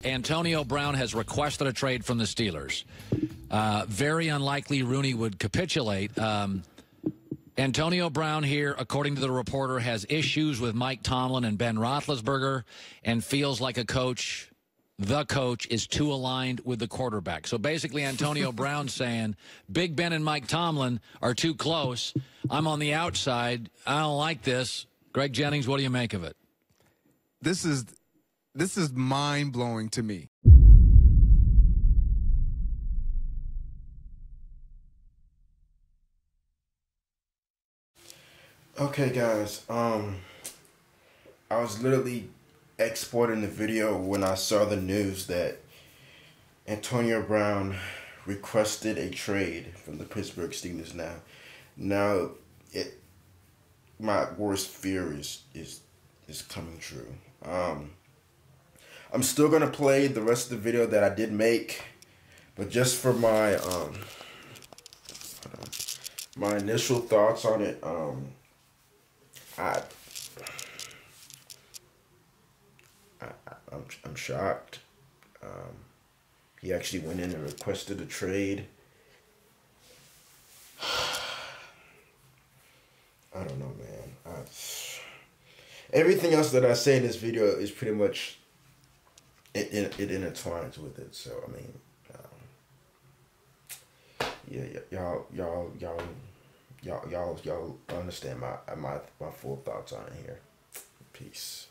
Antonio Brown has requested a trade from the Steelers. Very unlikely Rooney would capitulate. Antonio Brown here, according to the reporter, has issues with Mike Tomlin and Ben Roethlisberger and feels like the coach is too aligned with the quarterback. So basically Antonio Brown saying Big Ben and Mike Tomlin are too close. I'm on the outside. I don't like this. Greg Jennings, what do you make of it? This is mind-blowing to me. Okay, guys. I was literally exporting the video when I saw the news that Antonio Brown requested a trade from the Pittsburgh Steelers. Now, my worst fear is coming true. I'm still gonna play the rest of the video that I did make, but just for my my initial thoughts on it, I'm shocked. He actually went in and requested a trade. I don't know, man. Everything else that I say in this video is pretty much it intertwines with it. So I mean, y'all understand my full thoughts on it here. Peace.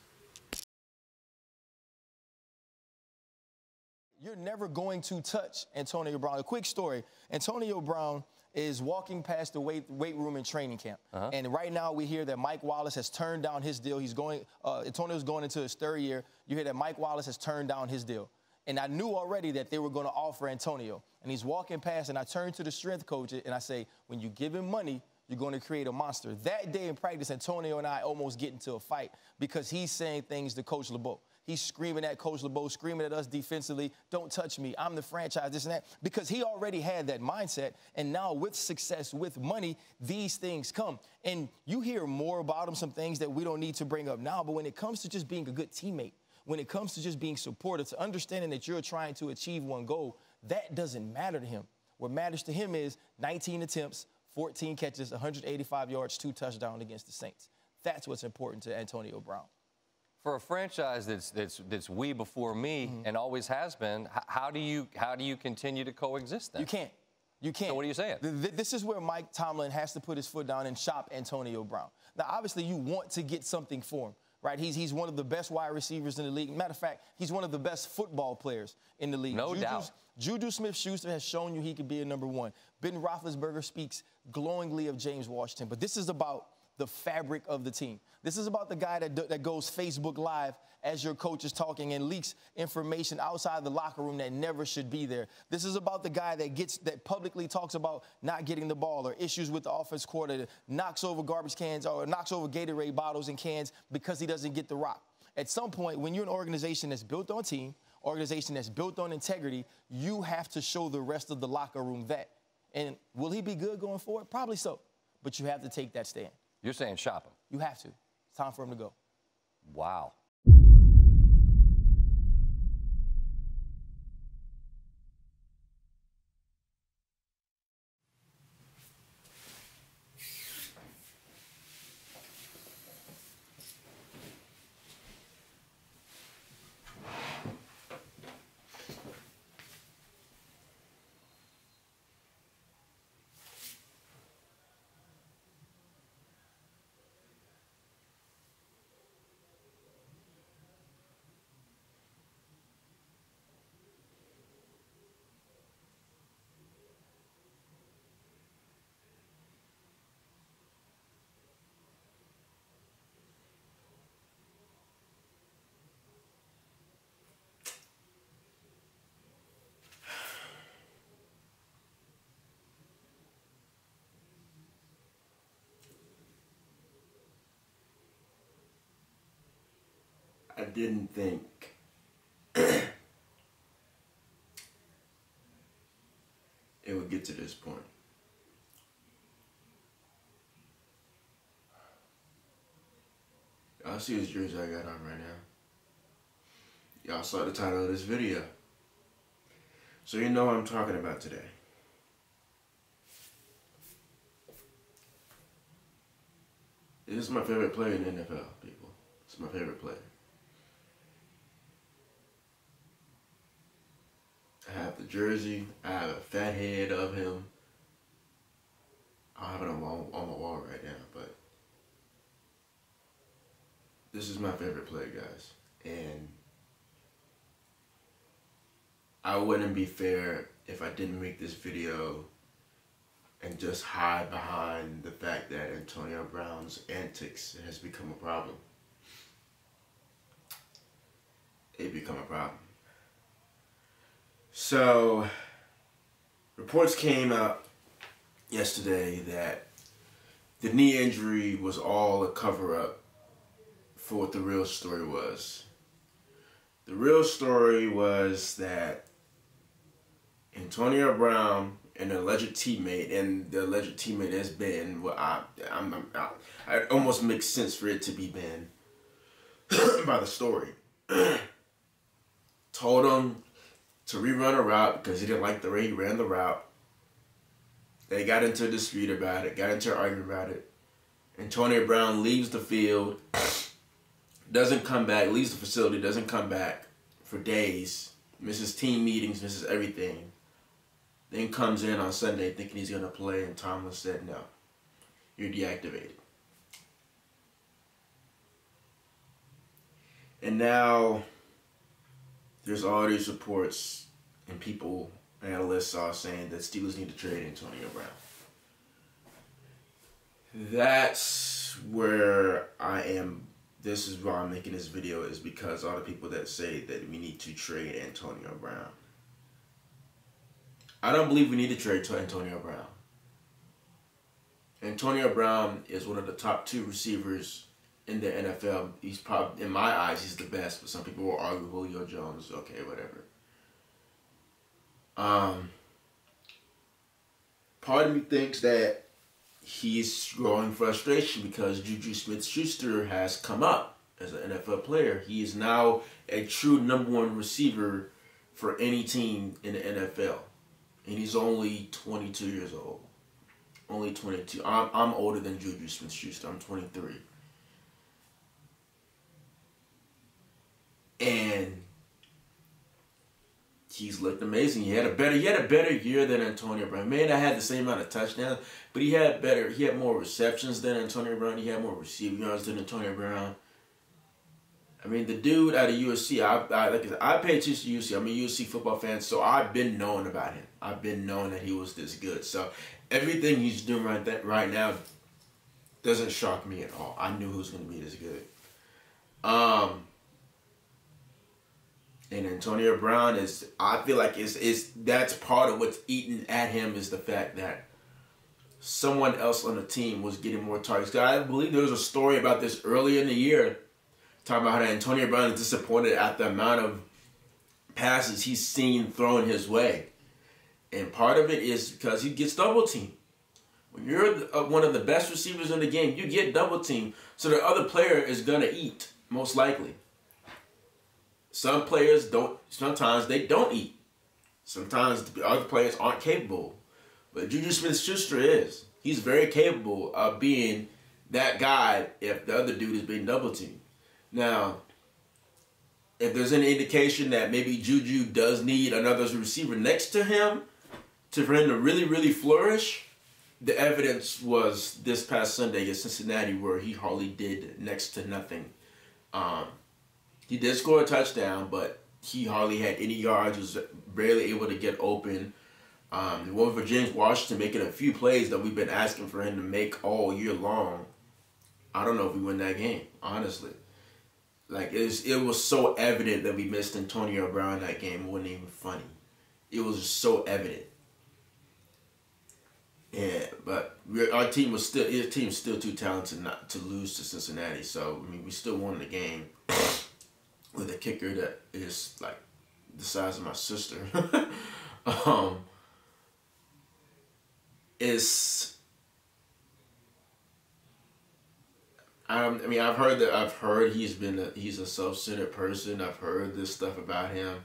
You're never going to touch Antonio Brown. A quick story. Antonio Brown is walking past the weight room in training camp. And right now we hear that Mike Wallace has turned down his deal. Antonio's going into his third year. You hear that Mike Wallace has turned down his deal. And I knew already that they were going to offer Antonio. And he's walking past, and I turn to the strength coach, and I say, when you give him money, you're going to create a monster. That day in practice, Antonio and I almost get into a fight because he's saying things to Coach LeBeau. He's screaming at Coach LeBeau, screaming at us defensively, don't touch me, I'm the franchise, this and that, because he already had that mindset. And now with success, with money, these things come. And you hear more about him, some things that we don't need to bring up now, but when it comes to just being a good teammate, when it comes to just being supportive, to understanding that you're trying to achieve one goal, that doesn't matter to him. What matters to him is 19 attempts, 14 catches, 185 yards, 2 touchdowns against the Saints. That's what's important to Antonio Brown. For a franchise that's we before me and always has been, how do you continue to coexist then? You can't. You can't. So what are you saying? This is where Mike Tomlin has to put his foot down and shop Antonio Brown. Now, obviously, you want to get something for him, right? He's one of the best wide receivers in the league. Matter of fact, he's one of the best football players in the league. No doubt. Juju Smith-Schuster has shown you he could be a number one. Ben Roethlisberger speaks glowingly of James Washington. But this is about the fabric of the team. This is about the guy that goes Facebook Live as your coach is talking and leaks information outside the locker room that never should be there. This is about the guy that publicly talks about not getting the ball or issues with the offense coordinator, knocks over garbage cans or knocks over Gatorade bottles and cans because he doesn't get the rock. At some point, when you're an organization that's built on team, organization that's built on integrity, you have to show the rest of the locker room that. And will he be good going forward? Probably so. But you have to take that stand. You're saying shop him. You have to. It's time for him to go. Wow. I didn't think it would get to this point. Y'all see this jersey I got on right now? Y'all saw the title of this video. So you know what I'm talking about today. This is my favorite player in the NFL, people. It's my favorite player. I have the jersey. I have a fat head of him. I have it on my wall right now, but this is my favorite player, guys. And I wouldn't be fair if I didn't make this video and just hide behind the fact that Antonio Brown's antics has become a problem. It become a problem. So, reports came out yesterday that the knee injury was all a cover-up for what the real story was. The real story was that Antonio Brown, an alleged teammate, and the alleged teammate has been, well, it almost makes sense for it to be Ben by the story, told him to rerun a route because he didn't like the way he ran the route. They got into a dispute about it, got into an argument about it. Antonio Brown leaves the field, doesn't come back, leaves the facility, doesn't come back for days, misses team meetings, misses everything. Then comes in on Sunday thinking he's going to play, and Tomlin said, no, you're deactivated. And now there's all these reports and people, analysts are saying that Steelers need to trade Antonio Brown. That's where I am. This is why I'm making this video, is because all the people that say that we need to trade Antonio Brown. I don't believe we need to trade Antonio Brown. Antonio Brown is one of the top 2 receivers in the NFL. He's probably, in my eyes, he's the best, but some people will argue Julio Jones. Okay, whatever. Part of me thinks that he's growing frustration because Juju Smith-Schuster has come up as an NFL player. He is now a true #1 receiver for any team in the NFL. And he's only 22 years old. Only 22. I'm older than Juju Smith-Schuster. I'm 23. And he's looked amazing. He had a better year than Antonio Brown. May not have the same amount of touchdowns, but he had more receptions than Antonio Brown. He had more receiving yards than Antonio Brown. I mean, the dude out of USC, I pay attention to USC. I'm a USC football fan, so I've been knowing about him. I've been knowing that he was this good. So everything he's doing right now doesn't shock me at all. I knew he was going to be this good. And Antonio Brown I feel like that's part of what's eating at him, is the fact that someone else on the team was getting more targets. I believe there was a story about this earlier in the year, talking about how Antonio Brown is disappointed at the amount of passes he's seen thrown his way. And part of it is because he gets double teamed. When you're one of the best receivers in the game, you get double teamed, so the other player is going to eat, most likely. Some players don't, sometimes they don't eat. Sometimes the other players aren't capable. But Juju Smith-Schuster is. He's very capable of being that guy if the other dude is being double teamed. Now, if there's any indication that maybe Juju does need another receiver next to him for him to really, really flourish, the evidence was this past Sunday against Cincinnati, where he hardly did next to nothing. He did score a touchdown, but he hardly had any yards, was barely able to get open. It was for James Washington making a few plays that we've been asking for him to make all year long. I don't know if we win that game, honestly. Like, it was so evident that we missed Antonio Brown that game. It wasn't even funny. It was just so evident. Yeah, but his team's still too talented not to lose to Cincinnati. So, I mean, we still won the game with a kicker that is like the size of my sister. I mean, I've heard he's a self-centered person. I've heard this stuff about him.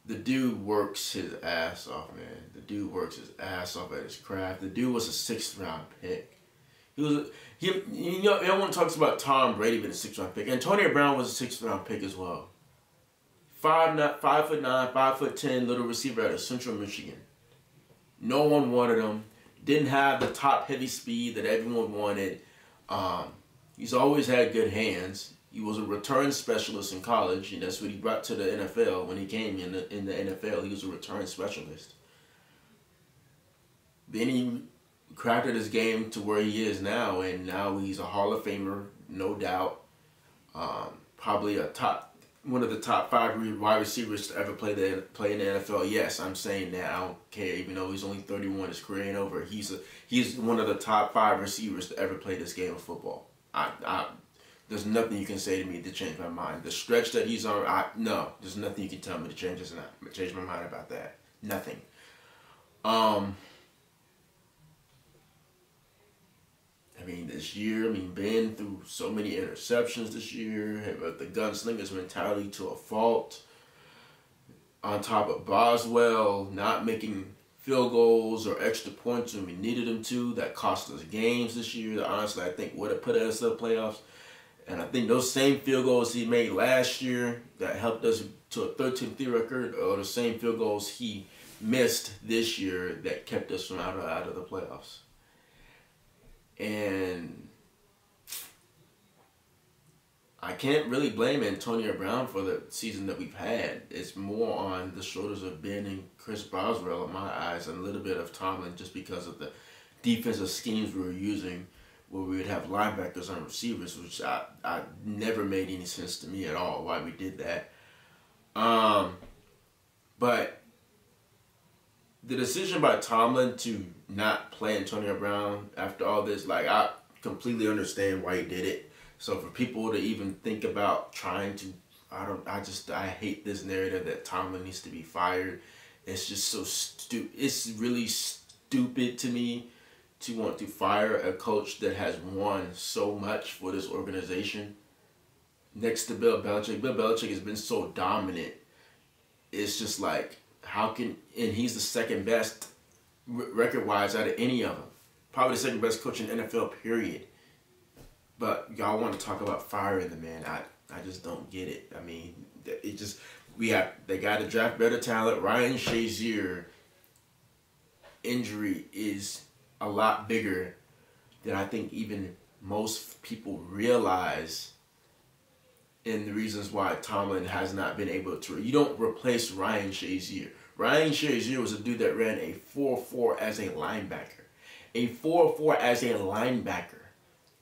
The dude works his ass off, man. The dude works his ass off at his craft. The dude was a 6th-round pick. You know, everyone talks about Tom Brady being a 6th-round pick. Antonio Brown was a 6th-round pick as well. 5'9", 5'10", little receiver out of Central Michigan. No one wanted him. Didn't have the top heavy speed that everyone wanted. He's always had good hands. He was a return specialist in college, and that's what he brought to the NFL when he came in the NFL. He was a return specialist. Then he crafted his game to where he is now, and now he's a Hall of Famer, no doubt. Probably one of the top 5 wide receivers to ever play in the NFL. Yes, I'm saying that. I don't care, even though he's only 31, his career ain't over. He's one of the top 5 receivers to ever play this game of football. There's nothing you can say to me to change my mind. The stretch that he's on, no, there's nothing you can tell me to change my mind about that. Nothing. I mean, this year, been through so many interceptions this year, but the gunslinger's mentality to a fault. On top of Boswell not making field goals or extra points when we needed him to, that cost us games this year that honestly I think would have put us in the playoffs. And I think those same field goals he made last year that helped us to a 13-3 record are the same field goals he missed this year that kept us from out of the playoffs. And I can't really blame Antonio Brown for the season that we've had. It's more on the shoulders of Ben and Chris Boswell in my eyes, and a little bit of Tomlin just because of the defensive schemes we were using where we would have linebackers on receivers, which I never made any sense to me at all why we did that. But the decision by Tomlin to not play Antonio Brown after all this, I completely understand why he did it. So for people to even think about trying to, I hate this narrative that Tomlin needs to be fired. It's just so stupid. It's really stupid to me to want to fire a coach that has won so much for this organization. Next to Bill Belichick. Bill Belichick has been so dominant. It's just and he's the second best record-wise out of any of them. Probably the second best coach in the NFL, period. But y'all want to talk about firing the man. I just don't get it. I mean, they got to draft better talent. Ryan Shazier injury is a lot bigger than I think even most people realize, and the reasons why Tomlin has not been able to. You don't replace Ryan Shazier. Ryan Shazier was a dude that ran a 4.4 as a linebacker. A 4.4 as a linebacker.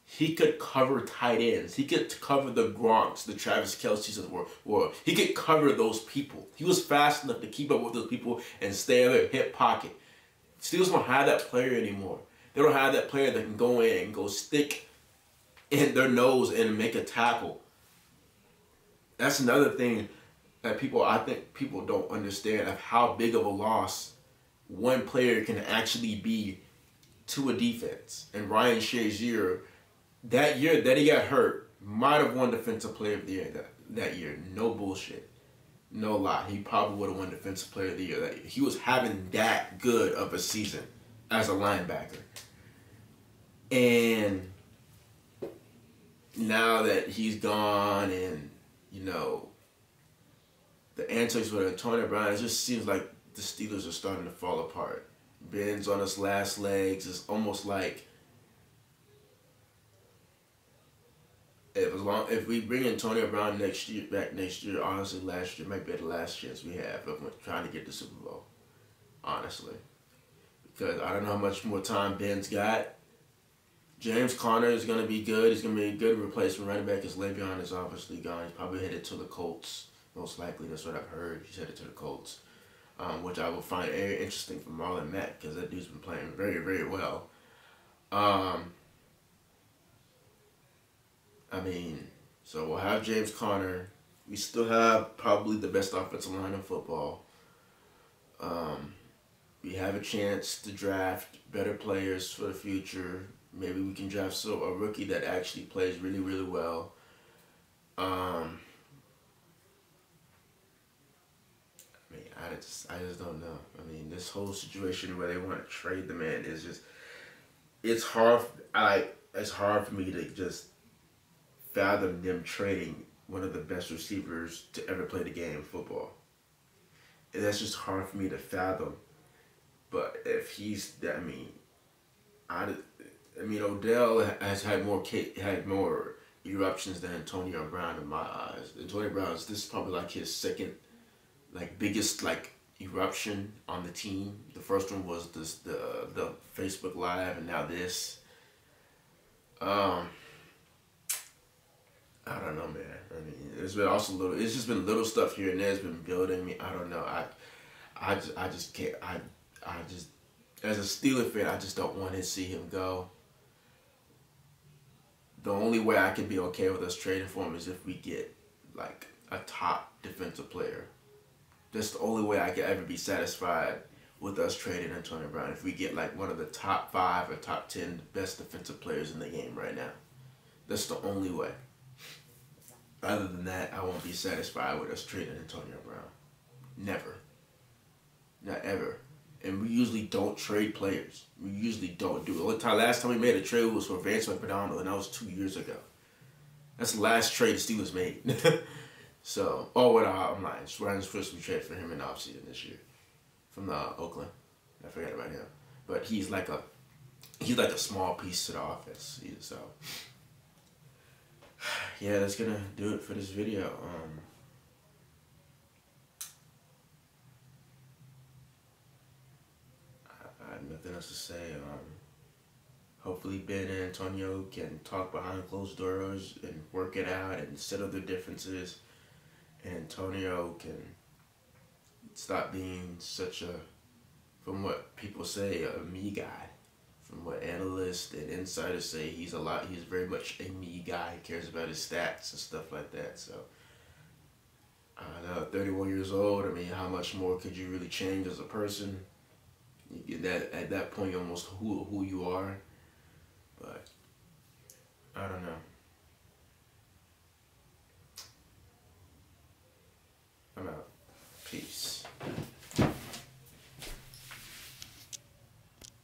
He could cover tight ends. He could cover the Gronks, the Travis Kelce's of the world. He could cover those people. He was fast enough to keep up with those people and stay in their hip pocket. Steelers don't have that player anymore. They don't have that player that can go in and go stick in their nose and make a tackle. That's another thing that I think people don't understand of how big of a loss one player can actually be to a defense. And Ryan Shazier, that year that he got hurt, might have won Defensive Player of the Year that year. No bullshit. No lie. He probably would have won Defensive Player of the Year that year. He was having that good of a season as a linebacker. And now that he's gone and, the antics with Antonio Brown, it just seems like the Steelers are starting to fall apart. Ben's on his last legs. It's almost like if we bring Antonio Brown back next year, honestly, last year might be the last chance we have of trying to get the Super Bowl. Honestly. Because I don't know how much more time Ben's got. James Conner is going to be good. He's going to be a good replacement running back because Le'Veon is obviously gone. He's probably headed to the Colts. Most likely, that's what I've heard. He's headed to the Colts, which I will find very interesting for Marlon Mack because that dude's been playing very, very well. So we'll have James Conner. We still have probably the best offensive line in football. We have a chance to draft better players for the future. Maybe we can draft a rookie that actually plays really, really well. I mean, I just don't know. I mean, this whole situation where they want to trade the man is just, it's hard. It's hard for me to just fathom them trading one of the best receivers to ever play the game of football. And that's just hard for me to fathom. But if he's, I mean, Odell has had more eruptions than Antonio Brown in my eyes. Antonio Brown's, this is probably like his second, like, biggest, like, eruption on the team. The first one was the Facebook Live, and now this. I don't know, man. I mean, it's been also it's just been little stuff here and there. It's been building me. I don't know. I just can't. I just, as a Steelers fan, I just don't want to see him go. The only way I can be okay with us trading for him is if we get, like, a top defensive player. That's the only way I can ever be satisfied with us trading Antonio Brown. If we get, like, one of the top 5 or top 10 best defensive players in the game right now. That's the only way. Other than that, I won't be satisfied with us trading Antonio Brown. Never. Not ever. And we usually don't trade players. We usually don't do it. Last time we made a trade was for Vance McDonald, and that was 2 years ago. That's the last trade the Steelers made. So, I'm lying. Ryan's supposed to be traded for him in the offseason this year from Oakland. I forgot about him. But he's like a small piece to the offense. So, yeah, that's gonna do it for this video. I have nothing else to say. Hopefully Ben and Antonio can talk behind closed doors and work it out and settle their differences. And Antonio can stop being such a, from what people say, a me guy. From what analysts and insiders say, he's very much a me guy. He cares about his stats and stuff like that. So, I don't know, 31 years old, I mean, how much more could you really change as a person? At that point, you're almost who you are.